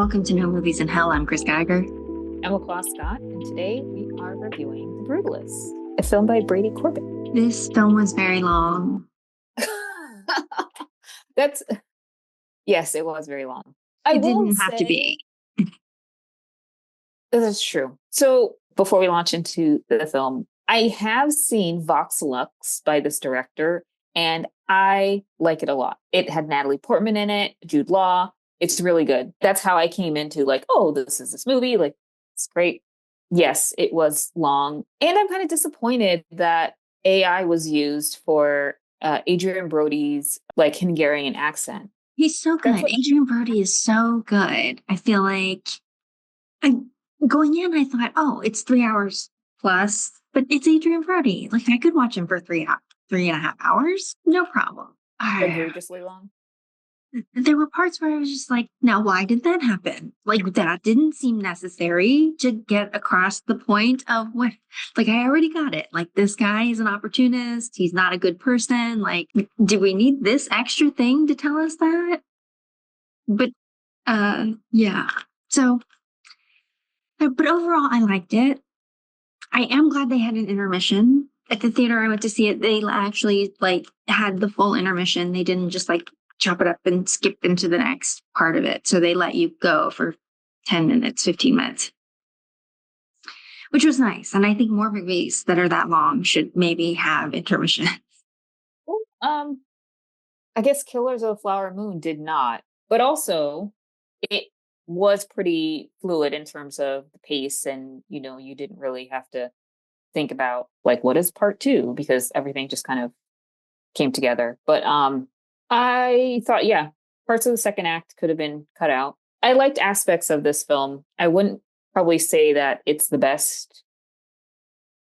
welcome to No Movies in Hell. I'm Chris Geiger. I'm LaClaw Scott, and today we are reviewing The Brutalist, a film by Brady Corbett. This film was very long. Yes, it was very long. It didn't have to be. That's true. So before we launch into the film, I have seen Vox Lux by this director, and I like it a lot. It had Natalie Portman in it, Jude Law. It's really good. That's how I came into this is this movie. Like, it's great. Yes, it was long. And I'm kind of disappointed that AI was used for Adrian Brody's Hungarian accent. He's so good. Adrian Brody is so good. I feel like going in, I thought, oh, it's 3 hours plus, but it's Adrian Brody. Like, I could watch him for 3.5 hours. No problem. Egregiously long. There were parts where I was just like, now, why did that happen? Like, that didn't seem necessary to get across the point of what, like, I already got it. Like, this guy is an opportunist. He's not a good person. Like, do we need this extra thing to tell us that? But, yeah. So, but overall, I liked it. I am glad they had an intermission. At the theater I went to see it, they actually, had the full intermission. They didn't just, chop it up and skip into the next part of it. So they let you go for 10 minutes, 15 minutes, which was nice. And I think more movies that are that long should maybe have intermission. Well, I guess Killers of the Flower Moon did not, but also it was pretty fluid in terms of the pace. And, you didn't really have to think about what is part two, because everything just kind of came together. But, I thought, parts of the second act could have been cut out. I liked aspects of this film. I wouldn't probably say that it's the best.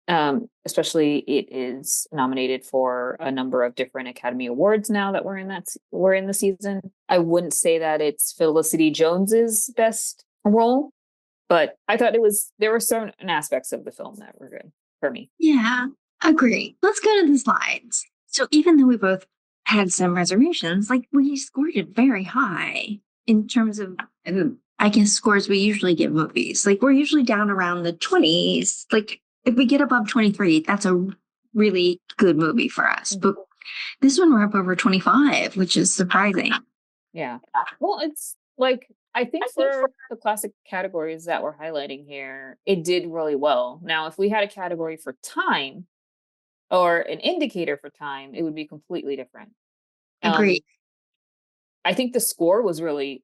Especially it is nominated for a number of different Academy Awards now that we're in the season. I wouldn't say that it's Felicity Jones's best role, but I thought there were certain aspects of the film that were good for me. Yeah, agree. Let's go to the slides. So even though we both had some reservations, we scored it very high in terms of, I guess, scores we usually give movies. We're usually down around the 20s. If we get above 23, that's a really good movie for us. But this one we're up over 25, which is surprising. Yeah. Well, it's I think for the classic categories that we're highlighting here, it did really well. Now, if we had a category for time or an indicator for time, it would be completely different. Agreed. I think the score was really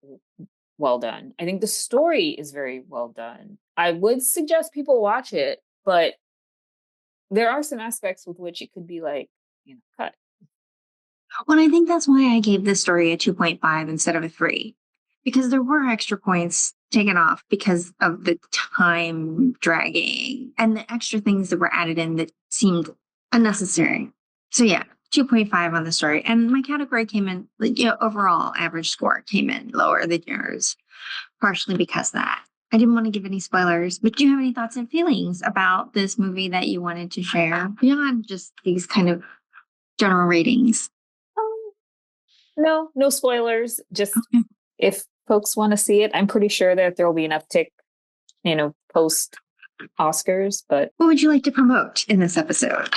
well done. I think the story is very well done. I would suggest people watch it, but there are some aspects with which it could be cut. Well, I think that's why I gave this story a 2.5 instead of a 3, because there were extra points taken off because of the time dragging and the extra things that were added in that seemed unnecessary. So 2.5 on the story. And my category came in, overall average score came in lower than yours, partially because of that. I didn't want to give any spoilers, but do you have any thoughts and feelings about this movie that you wanted to share beyond just these kind of general ratings? No spoilers. Just if folks want to see it, I'm pretty sure that there will be an uptick, post Oscars. But what would you like to promote in this episode?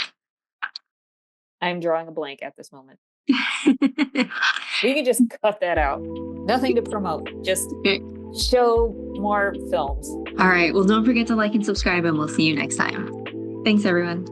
I'm drawing a blank at this moment. We can just cut that out. Nothing to promote. Just show more films. All right. Well, don't forget to like and subscribe, and we'll see you next time. Thanks, everyone.